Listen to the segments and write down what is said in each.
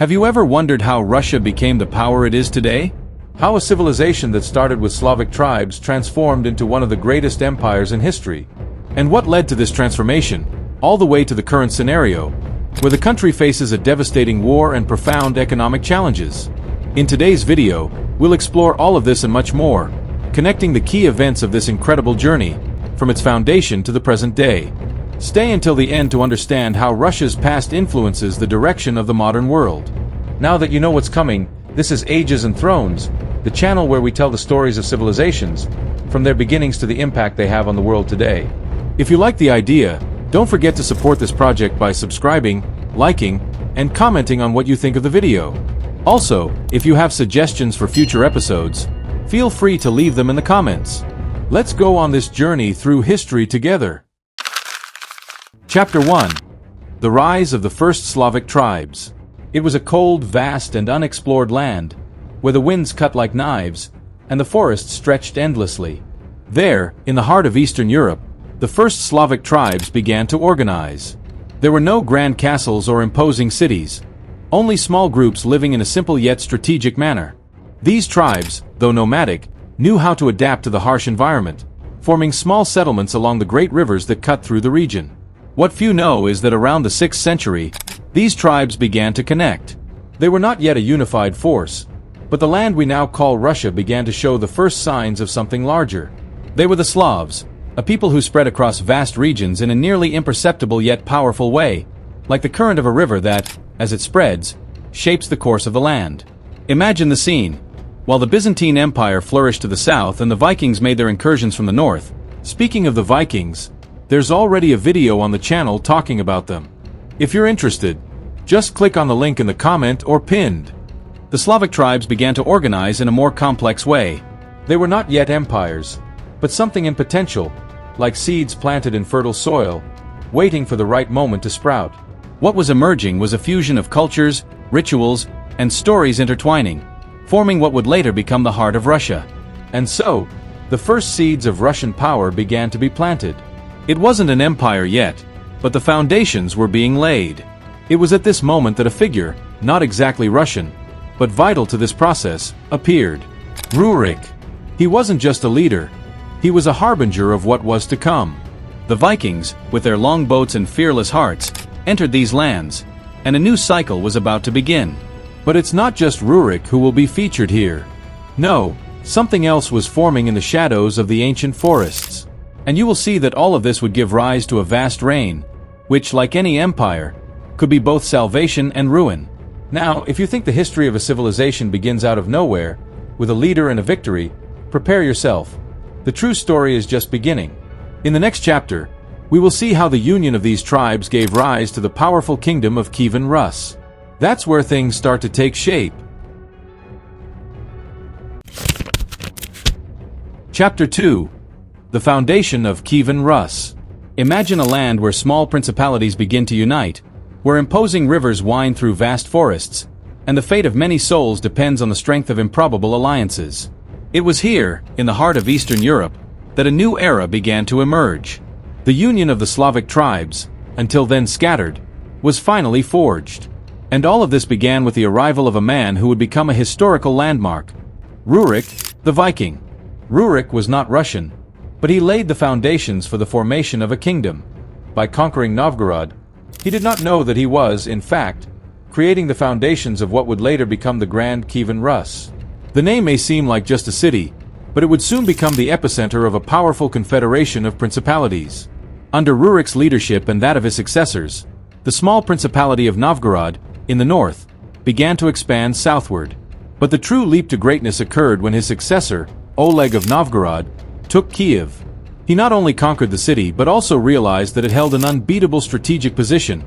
Have you ever wondered how Russia became the power it is today? How a civilization that started with Slavic tribes transformed into one of the greatest empires in history? And what led to this transformation, all the way to the current scenario, where the country faces a devastating war and profound economic challenges? In today's video, we'll explore all of this and much more, connecting the key events of this incredible journey, from its foundation to the present day. Stay until the end to understand how Russia's past influences the direction of the modern world. Now that you know what's coming, this is Ages and Thrones, the channel where we tell the stories of civilizations, from their beginnings to the impact they have on the world today. If you like the idea, don't forget to support this project by subscribing, liking, and commenting on what you think of the video. Also, if you have suggestions for future episodes, feel free to leave them in the comments. Let's go on this journey through history together. Chapter 1. The Rise of the First Slavic Tribes. It was a cold, vast, and unexplored land, where the winds cut like knives, and the forests stretched endlessly. There, in the heart of Eastern Europe, the first Slavic tribes began to organize. There were no grand castles or imposing cities, only small groups living in a simple yet strategic manner. These tribes, though nomadic, knew how to adapt to the harsh environment, forming small settlements along the great rivers that cut through the region. What few know is that around the 6th century, these tribes began to connect. They were not yet a unified force, but the land we now call Russia began to show the first signs of something larger. They were the Slavs, a people who spread across vast regions in a nearly imperceptible yet powerful way, like the current of a river that, as it spreads, shapes the course of the land. Imagine the scene. While the Byzantine Empire flourished to the south and the Vikings made their incursions from the north. Speaking of the Vikings, there's already a video on the channel talking about them. If you're interested, just click on the link in the comment or pinned. The Slavic tribes began to organize in a more complex way. They were not yet empires, but something in potential, like seeds planted in fertile soil, waiting for the right moment to sprout. What was emerging was a fusion of cultures, rituals, and stories intertwining, forming what would later become the heart of Russia. And so, the first seeds of Russian power began to be planted. It wasn't an empire yet, but the foundations were being laid. It was at this moment that a figure, not exactly Russian, but vital to this process, appeared. Rurik. He wasn't just a leader, he was a harbinger of what was to come. The Vikings, with their longboats and fearless hearts, entered these lands, and a new cycle was about to begin. But it's not just Rurik who will be featured here. No, something else was forming in the shadows of the ancient forests. And you will see that all of this would give rise to a vast reign, which, like any empire, could be both salvation and ruin. Now, if you think the history of a civilization begins out of nowhere, with a leader and a victory, prepare yourself. The true story is just beginning. In the next chapter, we will see how the union of these tribes gave rise to the powerful kingdom of Kievan Rus. That's where things start to take shape. Chapter 2. The Foundation of Kievan Rus. Imagine a land where small principalities begin to unite, where imposing rivers wind through vast forests, and the fate of many souls depends on the strength of improbable alliances. It was here, in the heart of Eastern Europe, that a new era began to emerge. The union of the Slavic tribes, until then scattered, was finally forged. And all of this began with the arrival of a man who would become a historical landmark. Rurik, the Viking. Rurik was not Russian, but he laid the foundations for the formation of a kingdom. By conquering Novgorod, he did not know that he was, in fact, creating the foundations of what would later become the Grand Kievan Rus. The name may seem like just a city, but it would soon become the epicenter of a powerful confederation of principalities. Under Rurik's leadership and that of his successors, the small principality of Novgorod, in the north, began to expand southward. But the true leap to greatness occurred when his successor, Oleg of Novgorod, took Kiev. He not only conquered the city but also realized that it held an unbeatable strategic position,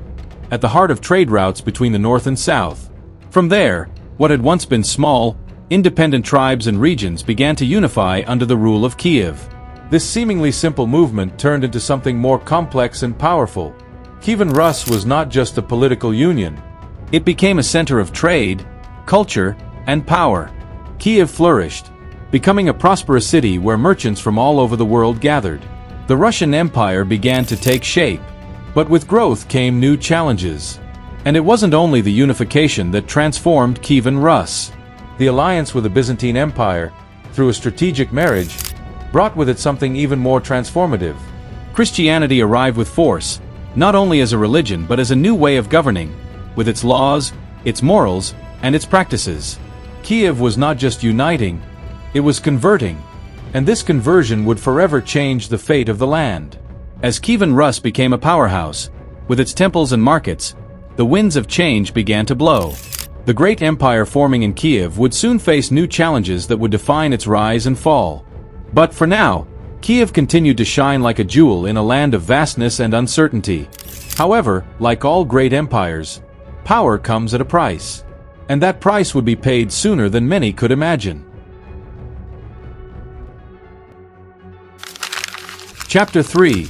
at the heart of trade routes between the north and south. From there, what had once been small, independent tribes and regions began to unify under the rule of Kiev. This seemingly simple movement turned into something more complex and powerful. Kievan Rus was not just a political union. It became a center of trade, culture, and power. Kiev flourished, becoming a prosperous city where merchants from all over the world gathered. The Russian Empire began to take shape, but with growth came new challenges. And it wasn't only the unification that transformed Kievan Rus. The alliance with the Byzantine Empire, through a strategic marriage, brought with it something even more transformative. Christianity arrived with force, not only as a religion but as a new way of governing, with its laws, its morals, and its practices. Kiev was not just uniting, it was converting, and this conversion would forever change the fate of the land. As Kievan Rus became a powerhouse, with its temples and markets, the winds of change began to blow. The great empire forming in Kiev would soon face new challenges that would define its rise and fall. But for now, Kiev continued to shine like a jewel in a land of vastness and uncertainty. However, like all great empires, power comes at a price. And that price would be paid sooner than many could imagine. Chapter 3: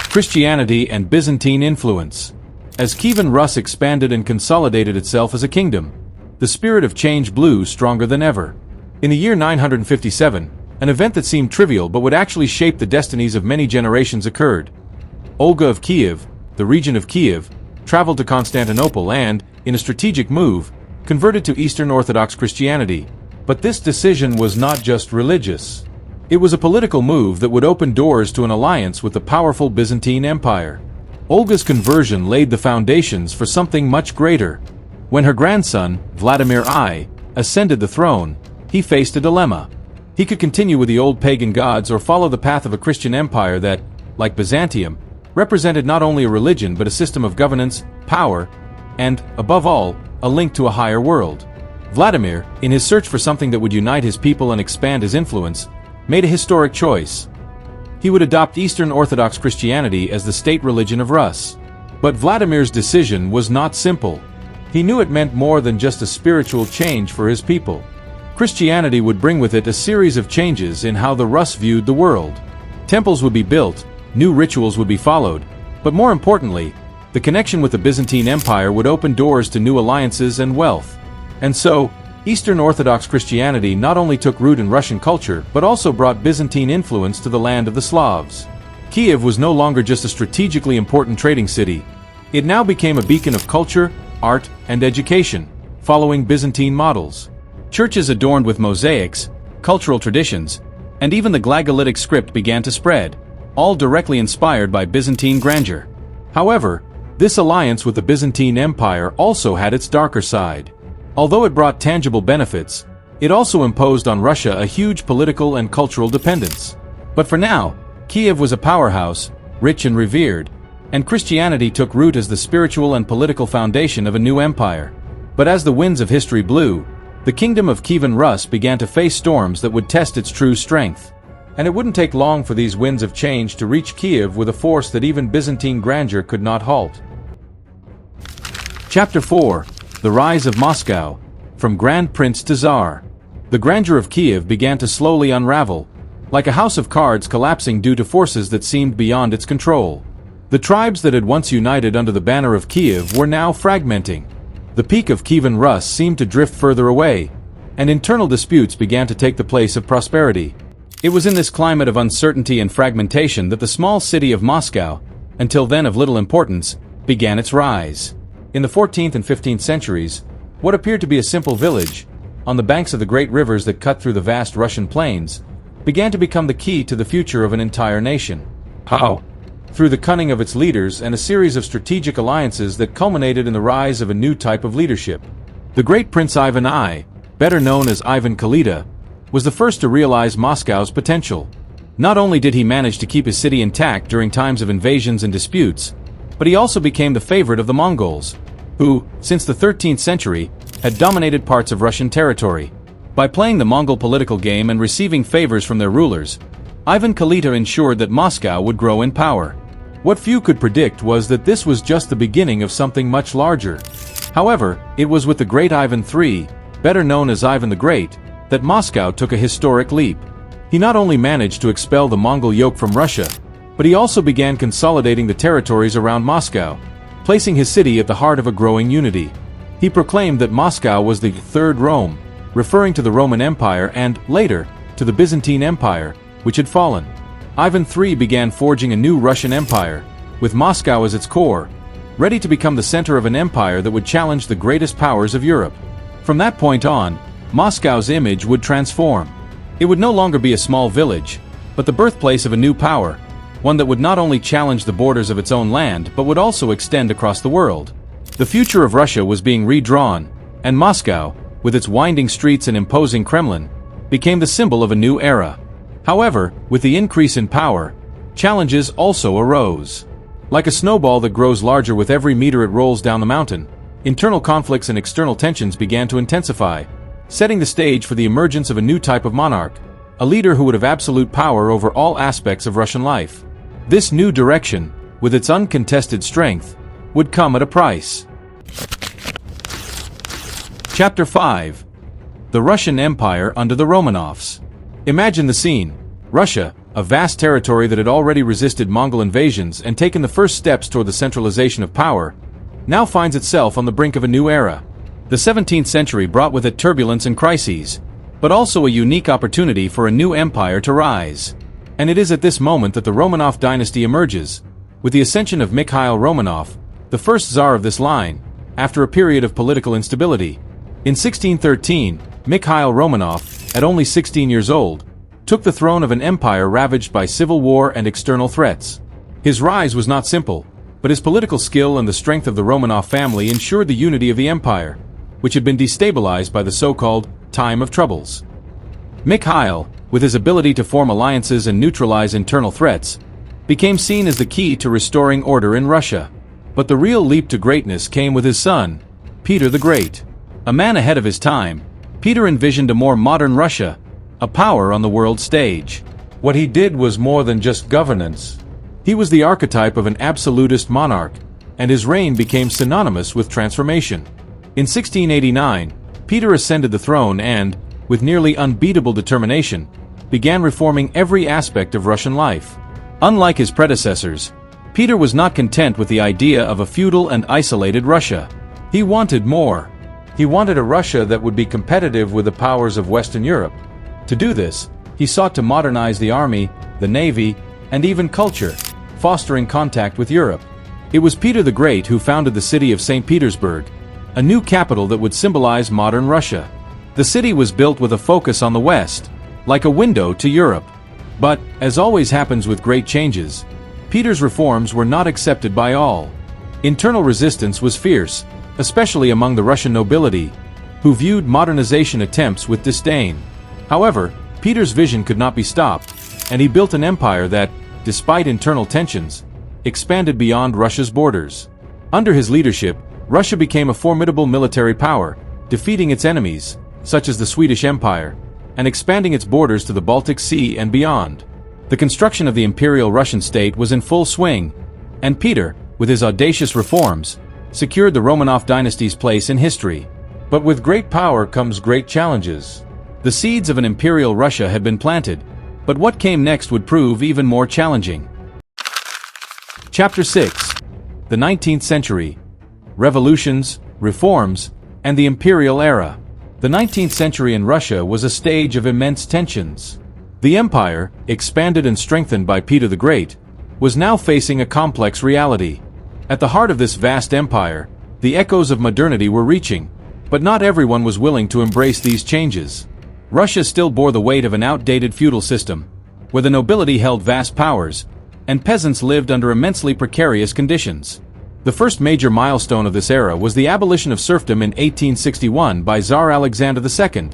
Christianity and Byzantine Influence. As Kievan Rus expanded and consolidated itself as a kingdom, the spirit of change blew stronger than ever. In the year 957, an event that seemed trivial but would actually shape the destinies of many generations occurred. Olga of Kiev, the regent of Kiev, traveled to Constantinople and, in a strategic move, converted to Eastern Orthodox Christianity. But this decision was not just religious. It was a political move that would open doors to an alliance with the powerful Byzantine Empire. Olga's conversion laid the foundations for something much greater. When her grandson, Vladimir I, ascended the throne, he faced a dilemma. He could continue with the old pagan gods or follow the path of a Christian empire that, like Byzantium, represented not only a religion but a system of governance, power, and, above all, a link to a higher world. Vladimir, in his search for something that would unite his people and expand his influence, made a historic choice. He would adopt Eastern Orthodox Christianity as the state religion of Rus. But Vladimir's decision was not simple. He knew it meant more than just a spiritual change for his people. Christianity would bring with it a series of changes in how the Rus viewed the world. Temples would be built, new rituals would be followed, but more importantly, the connection with the Byzantine Empire would open doors to new alliances and wealth. And so, Eastern Orthodox Christianity not only took root in Russian culture but also brought Byzantine influence to the land of the Slavs. Kiev was no longer just a strategically important trading city. It now became a beacon of culture, art, and education, following Byzantine models. Churches adorned with mosaics, cultural traditions, and even the Glagolitic script began to spread, all directly inspired by Byzantine grandeur. However, this alliance with the Byzantine Empire also had its darker side. Although it brought tangible benefits, it also imposed on Russia a huge political and cultural dependence. But for now, Kiev was a powerhouse, rich and revered, and Christianity took root as the spiritual and political foundation of a new empire. But as the winds of history blew, the kingdom of Kievan Rus began to face storms that would test its true strength. And it wouldn't take long for these winds of change to reach Kiev with a force that even Byzantine grandeur could not halt. Chapter 4: The Rise of Moscow, from Grand Prince to Tsar. The grandeur of Kiev began to slowly unravel, like a house of cards collapsing due to forces that seemed beyond its control. The tribes that had once united under the banner of Kiev were now fragmenting. The peak of Kievan Rus seemed to drift further away, and internal disputes began to take the place of prosperity. It was in this climate of uncertainty and fragmentation that the small city of Moscow, until then of little importance, began its rise. In the 14th and 15th centuries, what appeared to be a simple village, on the banks of the great rivers that cut through the vast Russian plains, began to become the key to the future of an entire nation. How? Through the cunning of its leaders and a series of strategic alliances that culminated in the rise of a new type of leadership. The great Prince Ivan I, better known as Ivan Khalida, was the first to realize Moscow's potential. Not only did he manage to keep his city intact during times of invasions and disputes, but he also became the favorite of the Mongols, who, since the 13th century, had dominated parts of Russian territory. By playing the Mongol political game and receiving favors from their rulers, Ivan Khalida ensured that Moscow would grow in power. What few could predict was that this was just the beginning of something much larger. However, it was with the great Ivan III, better known as Ivan the Great, that Moscow took a historic leap. He not only managed to expel the Mongol yoke from Russia, but he also began consolidating the territories around Moscow, placing his city at the heart of a growing unity. He proclaimed that Moscow was the Third Rome, referring to the Roman Empire and, later, to the Byzantine Empire, which had fallen. Ivan III began forging a new Russian empire, with Moscow as its core, ready to become the center of an empire that would challenge the greatest powers of Europe. From that point on, Moscow's image would transform. It would no longer be a small village, but the birthplace of a new power, one that would not only challenge the borders of its own land but would also extend across the world. The future of Russia was being redrawn, and Moscow, with its winding streets and imposing Kremlin, became the symbol of a new era. However, with the increase in power, challenges also arose. Like a snowball that grows larger with every meter it rolls down the mountain, internal conflicts and external tensions began to intensify, setting the stage for the emergence of a new type of monarch, a leader who would have absolute power over all aspects of Russian life. This new direction, with its uncontested strength, would come at a price. Chapter 5. The Russian Empire under the Romanovs. Imagine the scene. Russia, a vast territory that had already resisted Mongol invasions and taken the first steps toward the centralization of power, now finds itself on the brink of a new era. The 17th century brought with it turbulence and crises, but also a unique opportunity for a new empire to rise. And it is at this moment that the Romanov dynasty emerges, with the ascension of Mikhail Romanov, the first Tsar of this line, after a period of political instability. In 1613, Mikhail Romanov, at only 16 years old, took the throne of an empire ravaged by civil war and external threats. His rise was not simple, but his political skill and the strength of the Romanov family ensured the unity of the empire, which had been destabilized by the so-called Time of Troubles. Mikhail, with his ability to form alliances and neutralize internal threats, became seen as the key to restoring order in Russia. But the real leap to greatness came with his son, Peter the Great. A man ahead of his time, Peter envisioned a more modern Russia, a power on the world stage. What he did was more than just governance. He was the archetype of an absolutist monarch, and his reign became synonymous with transformation. In 1689, Peter ascended the throne and, with nearly unbeatable determination, began reforming every aspect of Russian life. Unlike his predecessors, Peter was not content with the idea of a feudal and isolated Russia. He wanted more. He wanted a Russia that would be competitive with the powers of Western Europe. To do this, he sought to modernize the army, the navy, and even culture, fostering contact with Europe. It was Peter the Great who founded the city of St. Petersburg, a new capital that would symbolize modern Russia. The city was built with a focus on the West, like a window to Europe. But, as always happens with great changes, Peter's reforms were not accepted by all. Internal resistance was fierce, especially among the Russian nobility, who viewed modernization attempts with disdain. However, Peter's vision could not be stopped, and he built an empire that, despite internal tensions, expanded beyond Russia's borders. Under his leadership, Russia became a formidable military power, defeating its enemies, such as the Swedish Empire, and expanding its borders to the Baltic Sea and beyond. The construction of the Imperial Russian state was in full swing, and Peter, with his audacious reforms, secured the Romanov dynasty's place in history. But with great power comes great challenges. The seeds of an imperial Russia had been planted, but what came next would prove even more challenging. Chapter 6. The 19th Century. Revolutions, Reforms, and the Imperial Era. The 19th century in Russia was a stage of immense tensions. The empire, expanded and strengthened by Peter the Great, was now facing a complex reality. At the heart of this vast empire, the echoes of modernity were reaching, but not everyone was willing to embrace these changes. Russia still bore the weight of an outdated feudal system, where the nobility held vast powers, and peasants lived under immensely precarious conditions. The first major milestone of this era was the abolition of serfdom in 1861 by Tsar Alexander II,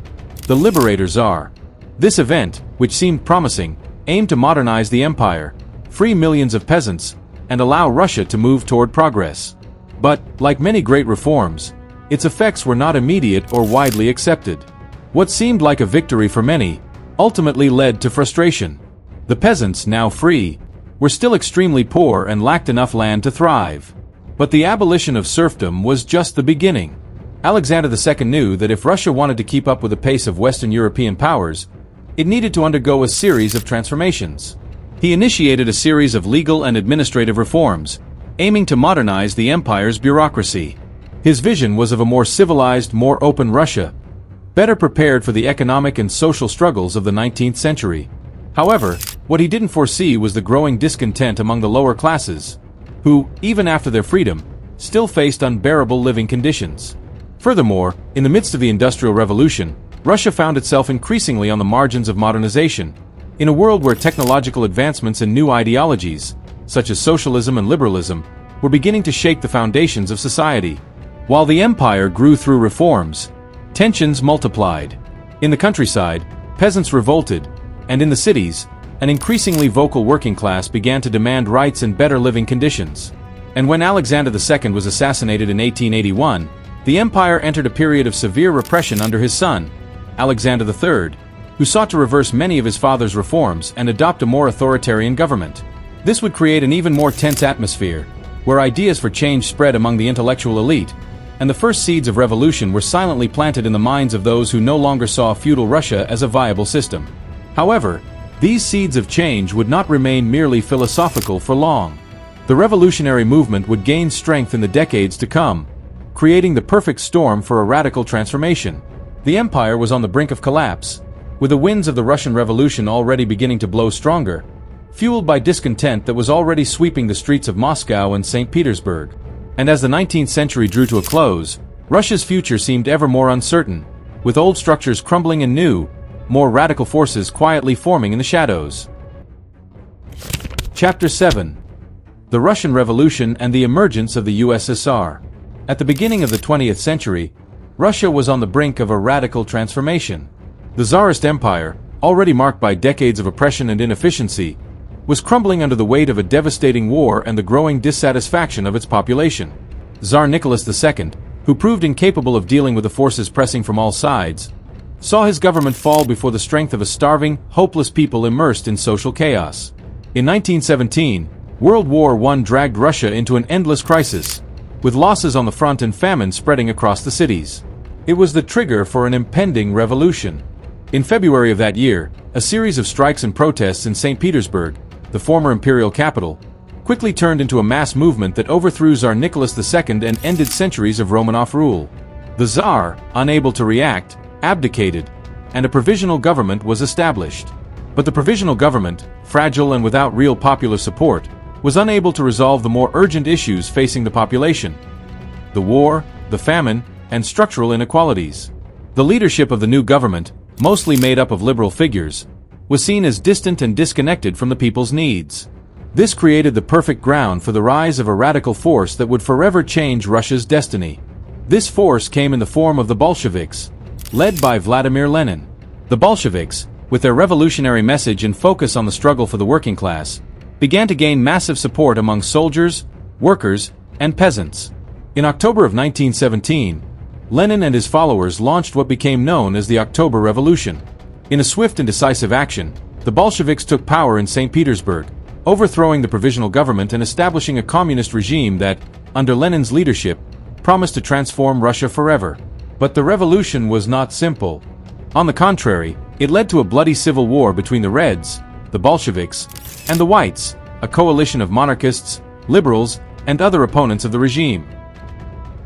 the Liberator Tsar. This event, which seemed promising, aimed to modernize the empire, free millions of peasants, and allow Russia to move toward progress. But, like many great reforms, its effects were not immediate or widely accepted. What seemed like a victory for many, ultimately led to frustration. The peasants, now free, were still extremely poor and lacked enough land to thrive. But the abolition of serfdom was just the beginning. Alexander II knew that if Russia wanted to keep up with the pace of Western European powers, it needed to undergo a series of transformations. He initiated a series of legal and administrative reforms, aiming to modernize the empire's bureaucracy. His vision was of a more civilized, more open Russia, better prepared for the economic and social struggles of the 19th century. However, what he didn't foresee was the growing discontent among the lower classes, who, even after their freedom, still faced unbearable living conditions. Furthermore, in the midst of the Industrial Revolution, Russia found itself increasingly on the margins of modernization. In a world where technological advancements and new ideologies, such as socialism and liberalism, were beginning to shake the foundations of society. While the empire grew through reforms, tensions multiplied. In the countryside, peasants revolted, and in the cities, an increasingly vocal working class began to demand rights and better living conditions. And when Alexander II was assassinated in 1881, the empire entered a period of severe repression under his son, Alexander III, who sought to reverse many of his father's reforms and adopt a more authoritarian government. This would create an even more tense atmosphere, where ideas for change spread among the intellectual elite, and the first seeds of revolution were silently planted in the minds of those who no longer saw feudal Russia as a viable system. However, these seeds of change would not remain merely philosophical for long. The revolutionary movement would gain strength in the decades to come, creating the perfect storm for a radical transformation. The empire was on the brink of collapse, with the winds of the Russian Revolution already beginning to blow stronger, fueled by discontent that was already sweeping the streets of Moscow and St. Petersburg. And as the 19th century drew to a close, Russia's future seemed ever more uncertain, with old structures crumbling and new, more radical forces quietly forming in the shadows. Chapter 7. The Russian Revolution and the Emergence of the USSR. At the beginning of the 20th century, Russia was on the brink of a radical transformation. The Tsarist Empire, already marked by decades of oppression and inefficiency, was crumbling under the weight of a devastating war and the growing dissatisfaction of its population. Tsar Nicholas II, who proved incapable of dealing with the forces pressing from all sides, saw his government fall before the strength of a starving, hopeless people immersed in social chaos. In 1917, World War I dragged Russia into an endless crisis, with losses on the front and famine spreading across the cities. It was the trigger for an impending revolution. In February of that year, a series of strikes and protests in St. Petersburg, the former imperial capital, quickly turned into a mass movement that overthrew Tsar Nicholas II and ended centuries of Romanov rule. The Tsar, unable to react, abdicated, and a provisional government was established. But the provisional government, fragile and without real popular support, was unable to resolve the more urgent issues facing the population: the war, the famine, and structural inequalities. The leadership of the new government, mostly made up of liberal figures, was seen as distant and disconnected from the people's needs. This created the perfect ground for the rise of a radical force that would forever change Russia's destiny. This force came in the form of the Bolsheviks, led by Vladimir Lenin. The Bolsheviks, with their revolutionary message and focus on the struggle for the working class, began to gain massive support among soldiers, workers, and peasants. In October of 1917, Lenin and his followers launched what became known as the October Revolution. In a swift and decisive action, the Bolsheviks took power in St. Petersburg, overthrowing the provisional government and establishing a communist regime that, under Lenin's leadership, promised to transform Russia forever. But the revolution was not simple. On the contrary, it led to a bloody civil war between the Reds, the Bolsheviks, and the Whites, a coalition of monarchists, liberals, and other opponents of the regime.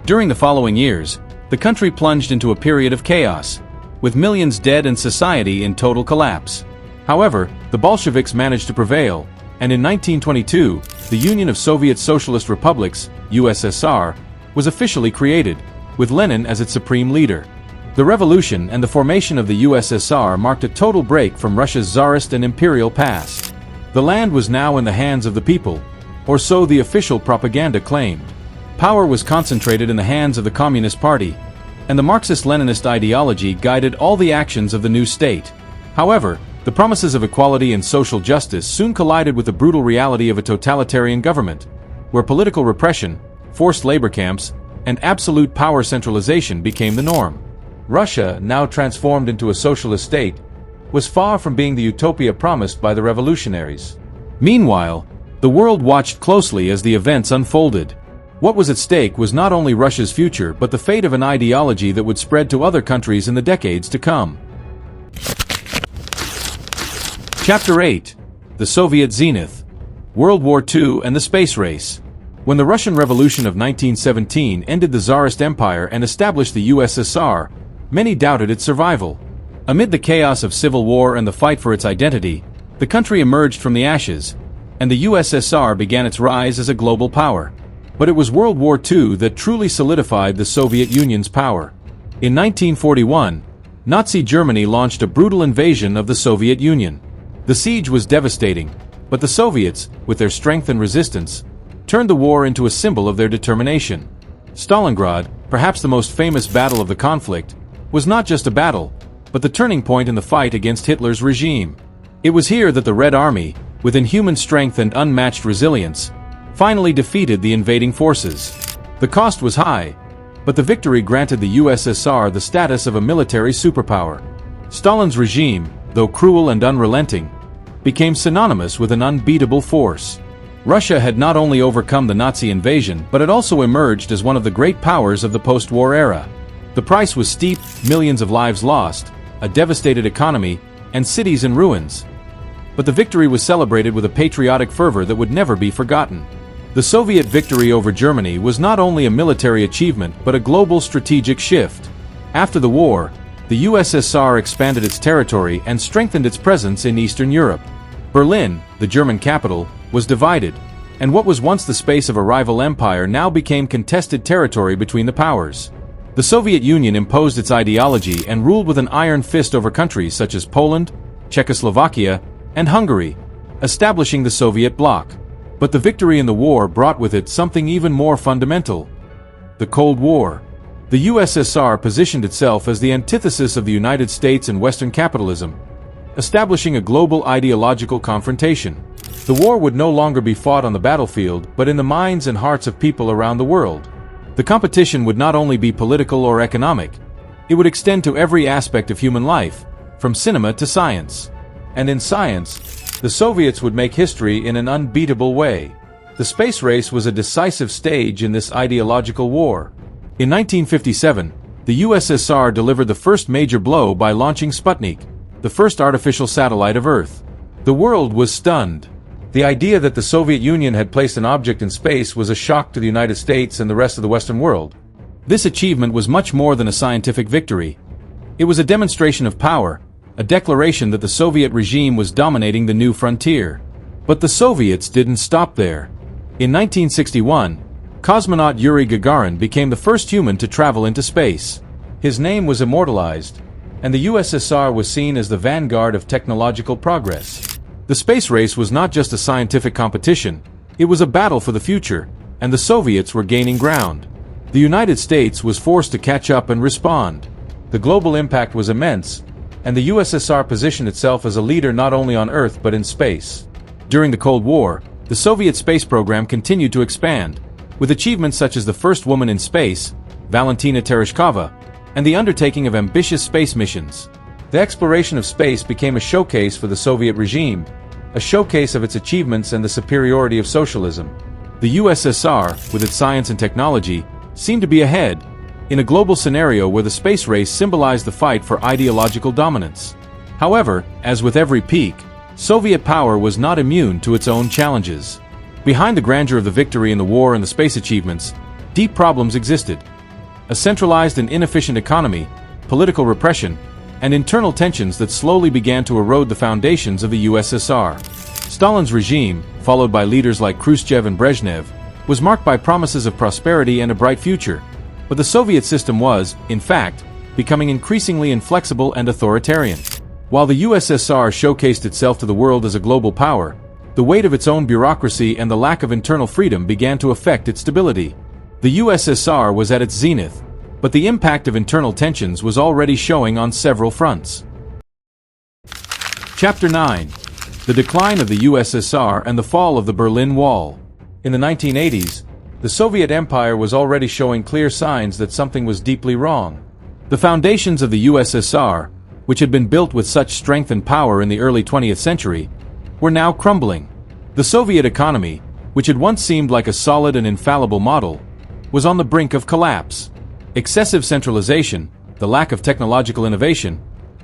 During the following years, the country plunged into a period of chaos, with millions dead and society in total collapse. However, the Bolsheviks managed to prevail, and in 1922, the Union of Soviet Socialist Republics, USSR, was officially created, with Lenin as its supreme leader. The revolution and the formation of the USSR marked a total break from Russia's czarist and imperial past. The land was now in the hands of the people, or so the official propaganda claimed. Power was concentrated in the hands of the Communist Party, and the Marxist-Leninist ideology guided all the actions of the new state. However, the promises of equality and social justice soon collided with the brutal reality of a totalitarian government, where political repression, forced labor camps, and absolute power centralization became the norm. Russia, now transformed into a socialist state, was far from being the utopia promised by the revolutionaries. Meanwhile, the world watched closely as the events unfolded. What was at stake was not only Russia's future but the fate of an ideology that would spread to other countries in the decades to come. Chapter 8. The Soviet Zenith. World War II and the Space Race. When the Russian Revolution of 1917 ended the Tsarist Empire and established the USSR, many doubted its survival. Amid the chaos of civil war and the fight for its identity, the country emerged from the ashes, and the USSR began its rise as a global power. But it was World War II that truly solidified the Soviet Union's power. In 1941, Nazi Germany launched a brutal invasion of the Soviet Union. The siege was devastating, but the Soviets, with their strength and resistance, turned the war into a symbol of their determination. Stalingrad, perhaps the most famous battle of the conflict, was not just a battle, but the turning point in the fight against Hitler's regime. It was here that the Red Army, with inhuman strength and unmatched resilience, finally defeated the invading forces. The cost was high, but the victory granted the USSR the status of a military superpower. Stalin's regime, though cruel and unrelenting, became synonymous with an unbeatable force. Russia had not only overcome the Nazi invasion, but it also emerged as one of the great powers of the post-war era. The price was steep: millions of lives lost, a devastated economy, and cities in ruins. But the victory was celebrated with a patriotic fervor that would never be forgotten. The Soviet victory over Germany was not only a military achievement but a global strategic shift. After the war, the USSR expanded its territory and strengthened its presence in Eastern Europe. Berlin, the German capital, was divided, and what was once the space of a rival empire now became contested territory between the powers. The Soviet Union imposed its ideology and ruled with an iron fist over countries such as Poland, Czechoslovakia, and Hungary, establishing the Soviet bloc. But the victory in the war brought with it something even more fundamental: the Cold War. The USSR positioned itself as the antithesis of the United States and Western capitalism, establishing a global ideological confrontation. The war would no longer be fought on the battlefield, but in the minds and hearts of people around the world. The competition would not only be political or economic, it would extend to every aspect of human life, from cinema to science. And in science, the Soviets would make history in an unbeatable way. The space race was a decisive stage in this ideological war. In 1957, the USSR delivered the first major blow by launching Sputnik, the first artificial satellite of Earth. The world was stunned. The idea that the Soviet Union had placed an object in space was a shock to the United States and the rest of the Western world. This achievement was much more than a scientific victory. It was a demonstration of power, a declaration that the Soviet regime was dominating the new frontier. But the Soviets didn't stop there. In 1961, cosmonaut Yuri Gagarin became the first human to travel into space. His name was immortalized, and the USSR was seen as the vanguard of technological progress. The space race was not just a scientific competition, it was a battle for the future, and the Soviets were gaining ground. The United States was forced to catch up and respond. The global impact was immense, and the USSR positioned itself as a leader not only on Earth but in space. During the Cold War, the Soviet space program continued to expand, with achievements such as the first woman in space, Valentina Tereshkova, and the undertaking of ambitious space missions. The exploration of space became a showcase for the Soviet regime, a showcase of its achievements and the superiority of socialism. The USSR, with its science and technology, seemed to be ahead, in a global scenario where the space race symbolized the fight for ideological dominance. However, as with every peak, Soviet power was not immune to its own challenges. Behind the grandeur of the victory in the war and the space achievements, deep problems existed. A centralized and inefficient economy, political repression, and internal tensions that slowly began to erode the foundations of the USSR. Stalin's regime, followed by leaders like Khrushchev and Brezhnev, was marked by promises of prosperity and a bright future. But the Soviet system was, in fact, becoming increasingly inflexible and authoritarian. While the USSR showcased itself to the world as a global power, the weight of its own bureaucracy and the lack of internal freedom began to affect its stability. The USSR was at its zenith, but the impact of internal tensions was already showing on several fronts. Chapter 9: The Decline of the USSR and the Fall of the Berlin Wall. In the 1980s, the Soviet Empire was already showing clear signs that something was deeply wrong. The foundations of the USSR, which had been built with such strength and power in the early 20th century, were now crumbling. The Soviet economy, which had once seemed like a solid and infallible model, was on the brink of collapse. Excessive centralization, the lack of technological innovation,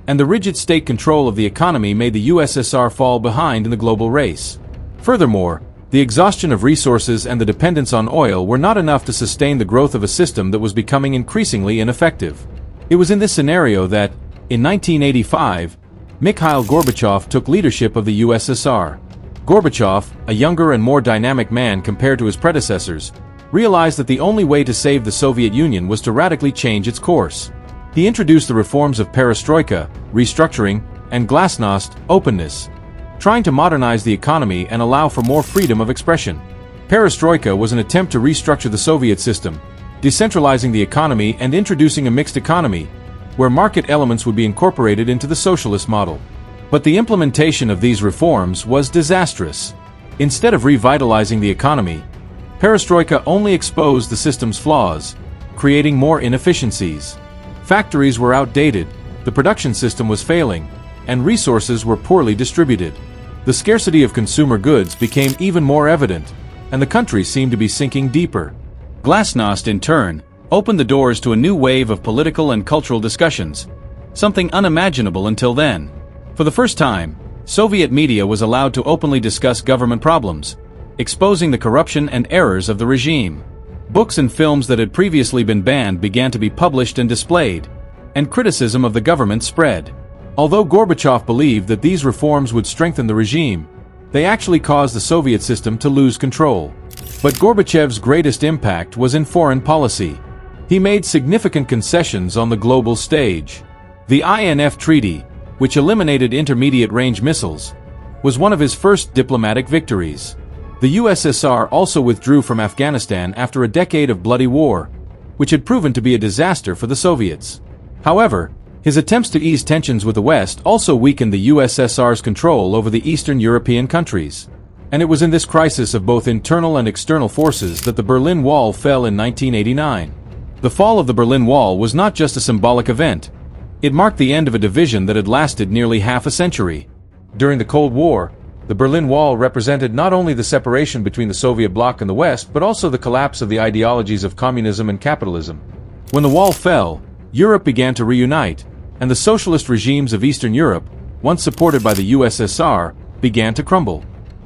and the rigid state control of the economy made the USSR fall behind in the global race. Furthermore, the exhaustion of resources and the dependence on oil were not enough to sustain the growth of a system that was becoming increasingly ineffective. It was in this scenario that, in 1985, Mikhail Gorbachev took leadership of the USSR. Gorbachev, a younger and more dynamic man compared to his predecessors, realized that the only way to save the Soviet Union was to radically change its course. He introduced the reforms of perestroika, restructuring, and glasnost, openness, trying to modernize the economy and allow for more freedom of expression. Perestroika was an attempt to restructure the Soviet system, decentralizing the economy and introducing a mixed economy, where market elements would be incorporated into the socialist model. But the implementation of these reforms was disastrous. Instead of revitalizing the economy, perestroika only exposed the system's flaws, creating more inefficiencies. Factories were outdated, the production system was failing, and resources were poorly distributed. The scarcity of consumer goods became even more evident, and the country seemed to be sinking deeper. Glasnost, in turn, opened the doors to a new wave of political and cultural discussions, something unimaginable until then. For the first time, Soviet media was allowed to openly discuss government problems, exposing the corruption and errors of the regime. Books and films that had previously been banned began to be published and displayed, and criticism of the government spread. Although Gorbachev believed that these reforms would strengthen the regime, they actually caused the Soviet system to lose control. But Gorbachev's greatest impact was in foreign policy. He made significant concessions on the global stage. The INF Treaty, which eliminated intermediate-range missiles, was one of his first diplomatic victories. The USSR also withdrew from Afghanistan after a decade of bloody war, which had proven to be a disaster for the Soviets. However, his attempts to ease tensions with the West also weakened the USSR's control over the Eastern European countries. And it was in this crisis of both internal and external forces that the Berlin Wall fell in 1989. The fall of the Berlin Wall was not just a symbolic event. It marked the end of a division that had lasted nearly half a century. During the Cold War, the Berlin Wall represented not only the separation between the Soviet bloc and the West, but also the collapse of the ideologies of communism and capitalism. When the wall fell, Europe began to reunite, and the socialist regimes of Eastern Europe, once supported by the USSR, began to crumble.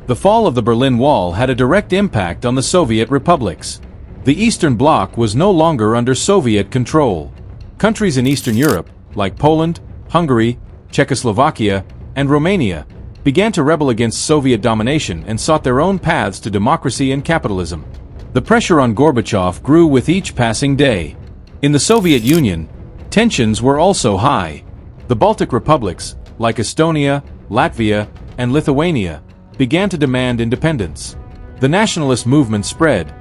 The fall of the Berlin Wall had a direct impact on the Soviet republics. The Eastern Bloc was no longer under Soviet control. Countries in Eastern Europe, like Poland, Hungary, Czechoslovakia, and Romania, began to rebel against Soviet domination and sought their own paths to democracy and capitalism. The pressure on Gorbachev grew with each passing day. In the Soviet Union, tensions were also high. The Baltic republics, like Estonia, Latvia, and Lithuania, began to demand independence. The nationalist movement spread,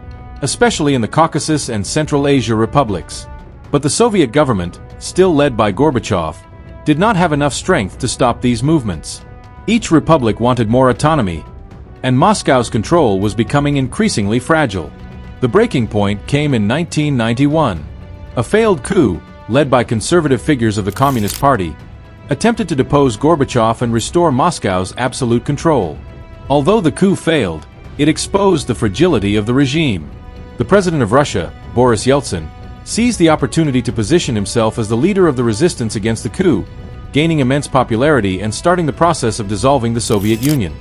especially in the Caucasus and Central Asia republics. But the Soviet government, still led by Gorbachev, did not have enough strength to stop these movements. Each republic wanted more autonomy, and Moscow's control was becoming increasingly fragile. The breaking point came in 1991. A failed coup, led by conservative figures of the Communist Party, attempted to depose Gorbachev and restore Moscow's absolute control. Although the coup failed, it exposed the fragility of the regime. The president of Russia, Boris Yeltsin, seized the opportunity to position himself as the leader of the resistance against the coup, gaining immense popularity and starting the process of dissolving the Soviet Union.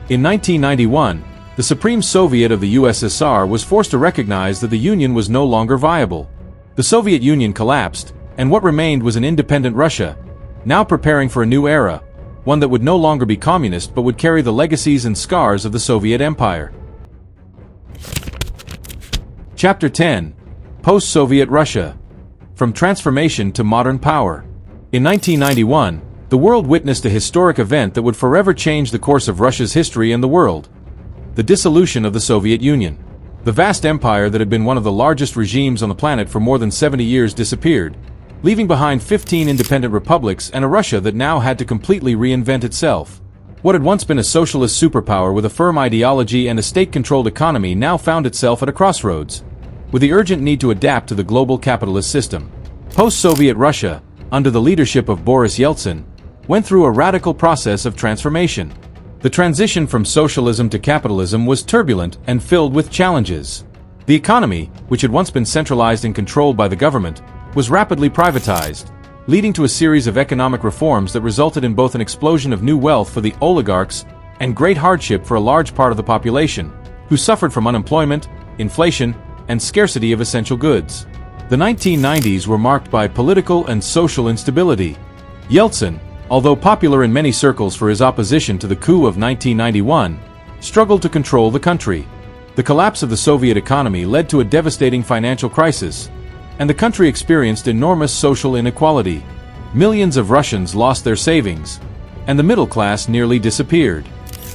In 1991, the Supreme Soviet of the USSR was forced to recognize that the Union was no longer viable. The Soviet Union collapsed, and what remained was an independent Russia, now preparing for a new era, one that would no longer be communist but would carry the legacies and scars of the Soviet Empire. Chapter 10. Post-Soviet Russia. From Transformation to Modern Power. In 1991, the world witnessed a historic event that would forever change the course of Russia's history and the world. The dissolution of the Soviet Union. The vast empire that had been one of the largest regimes on the planet for more than 70 years disappeared, leaving behind 15 independent republics and a Russia that now had to completely reinvent itself. What had once been a socialist superpower with a firm ideology and a state-controlled economy now found itself at a crossroads, with the urgent need to adapt to the global capitalist system. Post-Soviet Russia, under the leadership of Boris Yeltsin, went through a radical process of transformation. The transition from socialism to capitalism was turbulent and filled with challenges. The economy, which had once been centralized and controlled by the government, was rapidly privatized, leading to a series of economic reforms that resulted in both an explosion of new wealth for the oligarchs and great hardship for a large part of the population, who suffered from unemployment, inflation, and scarcity of essential goods. The 1990s were marked by political and social instability. Yeltsin, although popular in many circles for his opposition to the coup of 1991, struggled to control the country. The collapse of the Soviet economy led to a devastating financial crisis, and the country experienced enormous social inequality. Millions of Russians lost their savings, and the middle class nearly disappeared.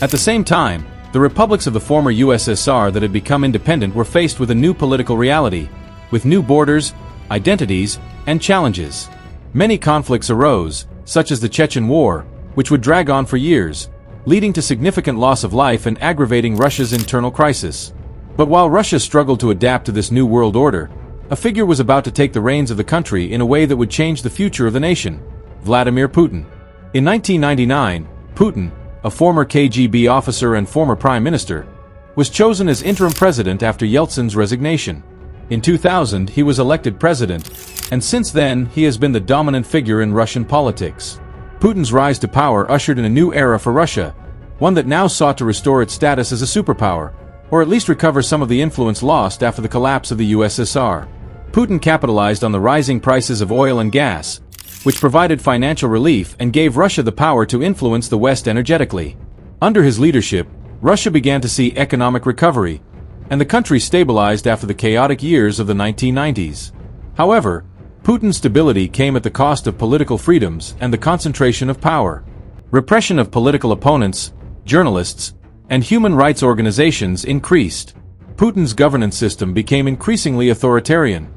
At the same time, the republics of the former USSR that had become independent were faced with a new political reality, with new borders, identities, and challenges. Many conflicts arose, such as the Chechen War, which would drag on for years, leading to significant loss of life and aggravating Russia's internal crisis. But while Russia struggled to adapt to this new world order, a figure was about to take the reins of the country in a way that would change the future of the nation: Vladimir Putin. In 1999, Putin, a former KGB officer and former prime minister, was chosen as interim president after Yeltsin's resignation. In 2000, he was elected president, and since then he has been the dominant figure in Russian politics. Putin's rise to power ushered in a new era for Russia, one that now sought to restore its status as a superpower, or at least recover some of the influence lost after the collapse of the USSR. Putin capitalized on the rising prices of oil and gas, which provided financial relief and gave Russia the power to influence the West energetically. Under his leadership, Russia began to see economic recovery, and the country stabilized after the chaotic years of the 1990s. However, Putin's stability came at the cost of political freedoms and the concentration of power. Repression of political opponents, journalists, and human rights organizations increased. Putin's governance system became increasingly authoritarian,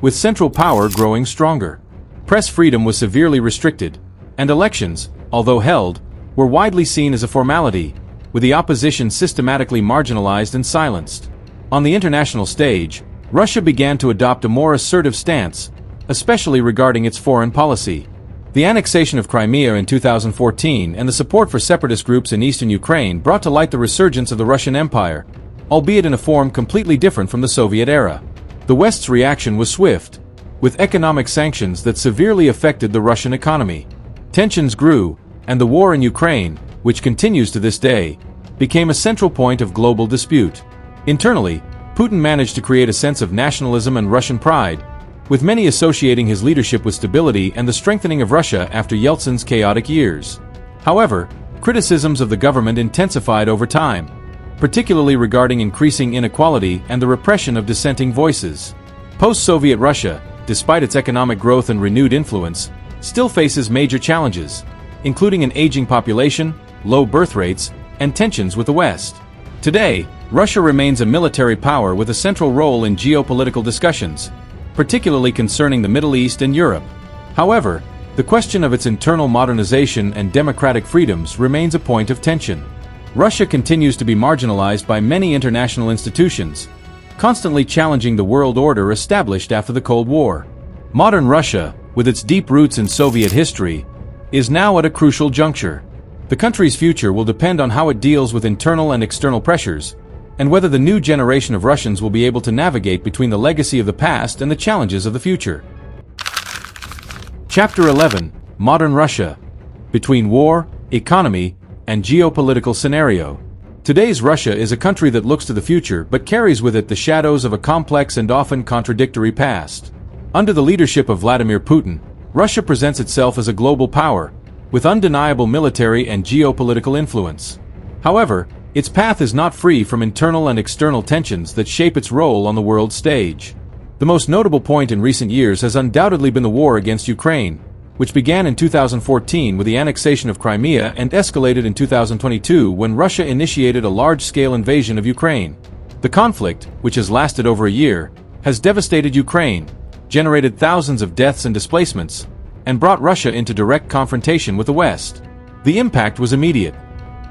with central power growing stronger. Press freedom was severely restricted, and elections, although held, were widely seen as a formality, with the opposition systematically marginalized and silenced. On the international stage, Russia began to adopt a more assertive stance, especially regarding its foreign policy. The annexation of Crimea in 2014 and the support for separatist groups in eastern Ukraine brought to light the resurgence of the Russian Empire, albeit in a form completely different from the Soviet era. The West's reaction was swift, with economic sanctions that severely affected the Russian economy. Tensions grew, and the war in Ukraine, which continues to this day, became a central point of global dispute. Internally, Putin managed to create a sense of nationalism and Russian pride, with many associating his leadership with stability and the strengthening of Russia after Yeltsin's chaotic years. However, criticisms of the government intensified over time, particularly regarding increasing inequality and the repression of dissenting voices. Post-Soviet Russia, despite its economic growth and renewed influence, still faces major challenges, including an aging population, low birth rates, and tensions with the West. Today, Russia remains a military power with a central role in geopolitical discussions, particularly concerning the Middle East and Europe. However, the question of its internal modernization and democratic freedoms remains a point of tension. Russia continues to be marginalized by many international institutions, constantly challenging the world order established after the Cold War. Modern Russia, with its deep roots in Soviet history, is now at a crucial juncture. The country's future will depend on how it deals with internal and external pressures, and whether the new generation of Russians will be able to navigate between the legacy of the past and the challenges of the future. Chapter 11: Modern Russia. Between war, economy, and geopolitical scenario. Today's Russia is a country that looks to the future but carries with it the shadows of a complex and often contradictory past. Under the leadership of Vladimir Putin, Russia presents itself as a global power, with undeniable military and geopolitical influence. However, its path is not free from internal and external tensions that shape its role on the world stage. The most notable point in recent years has undoubtedly been the war against Ukraine, which began in 2014 with the annexation of Crimea and escalated in 2022 when Russia initiated a large-scale invasion of Ukraine. The conflict, which has lasted over a year, has devastated Ukraine, generated thousands of deaths and displacements, and brought Russia into direct confrontation with the West. The impact was immediate.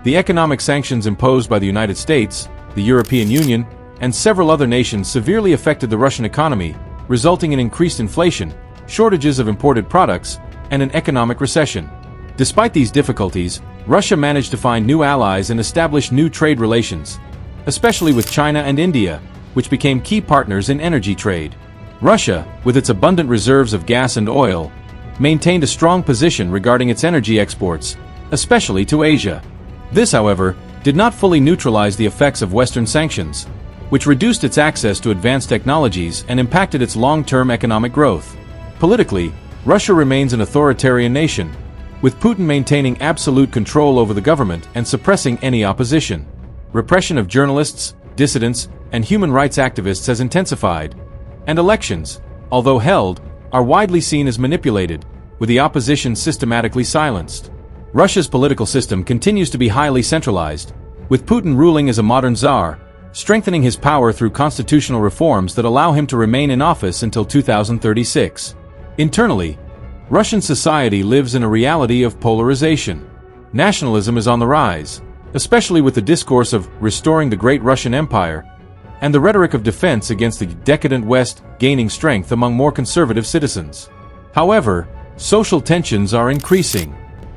The economic sanctions imposed by the United States, the European Union, and several other nations severely affected the Russian economy, resulting in increased inflation, shortages of imported products, and an economic recession. Despite these difficulties, Russia managed to find new allies and establish new trade relations, especially with China and India, which became key partners in energy trade. Russia, with its abundant reserves of gas and oil, maintained a strong position regarding its energy exports, especially to Asia. This, however, did not fully neutralize the effects of Western sanctions, which reduced its access to advanced technologies and impacted its long-term economic growth. Politically, Russia remains an authoritarian nation, with Putin maintaining absolute control over the government and suppressing any opposition. Repression of journalists, dissidents, and human rights activists has intensified. And elections, although held, are widely seen as manipulated, with the opposition systematically silenced. Russia's political system continues to be highly centralized, with Putin ruling as a modern czar, strengthening his power through constitutional reforms that allow him to remain in office until 2036. Internally, Russian society lives in a reality of polarization. Nationalism is on the rise, especially with the discourse of restoring the great Russian Empire, and the rhetoric of defense against the decadent West gaining strength among more conservative citizens. However, social tensions are increasing.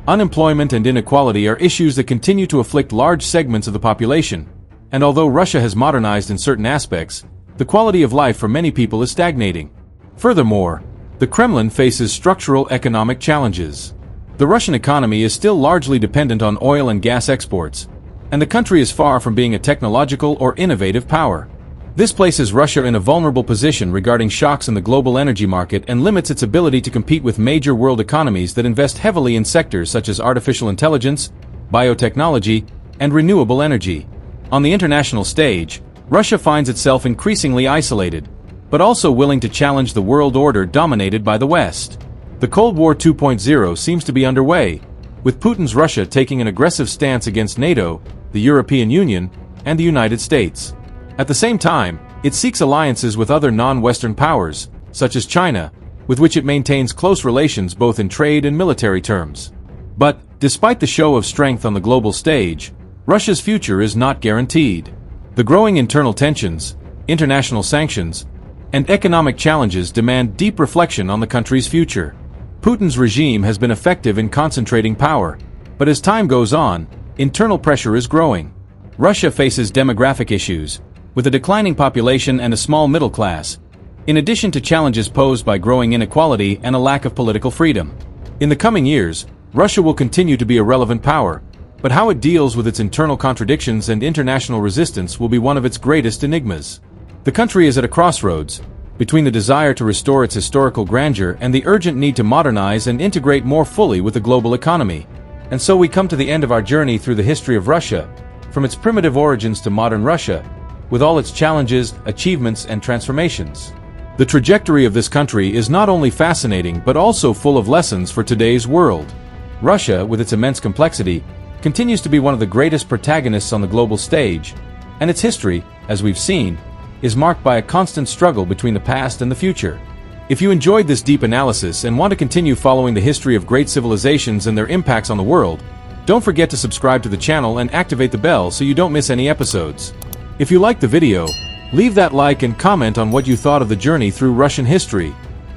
Unemployment and inequality are issues that continue to afflict large segments of the population, and although Russia has modernized in certain aspects, the quality of life for many people is stagnating. Furthermore, the Kremlin faces structural economic challenges. The Russian economy is still largely dependent on oil and gas exports, and the country is far from being a technological or innovative power. This places Russia in a vulnerable position regarding shocks in the global energy market and limits its ability to compete with major world economies that invest heavily in sectors such as artificial intelligence, biotechnology, and renewable energy. On the international stage, Russia finds itself increasingly isolated, but also willing to challenge the world order dominated by the West. The Cold War 2.0 seems to be underway, with Putin's Russia taking an aggressive stance against NATO, the European Union, and the United States. At the same time, it seeks alliances with other non-Western powers, such as China, with which it maintains close relations both in trade and military terms. But, despite the show of strength on the global stage, Russia's future is not guaranteed. The growing internal tensions, international sanctions, and economic challenges demand deep reflection on the country's future. Putin's regime has been effective in concentrating power, but as time goes on, internal pressure is growing. Russia faces demographic issues, with a declining population and a small middle class, in addition to challenges posed by growing inequality and a lack of political freedom. In the coming years, Russia will continue to be a relevant power, but how it deals with its internal contradictions and international resistance will be one of its greatest enigmas. The country is at a crossroads, between the desire to restore its historical grandeur and the urgent need to modernize and integrate more fully with the global economy. And so we come to the end of our journey through the history of Russia, from its primitive origins to modern Russia, with all its challenges, achievements, and transformations. The trajectory of this country is not only fascinating but also full of lessons for today's world. Russia, with its immense complexity, continues to be one of the greatest protagonists on the global stage, and its history, as we've seen, is marked by a constant struggle between the past and the future. If you enjoyed this deep analysis and want to continue following the history of great civilizations and their impacts on the world, don't forget to subscribe to the channel and activate the bell so you don't miss any episodes. If you liked the video, leave that like and comment on what you thought of the journey through Russian history.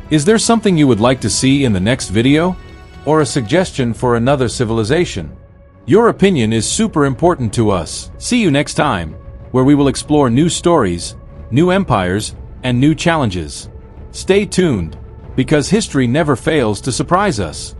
Is there something you would like to see in the next video? Or a suggestion for another civilization? Your opinion is super important to us. See you next time, where we will explore new stories, new empires, and new challenges. Stay tuned, because history never fails to surprise us.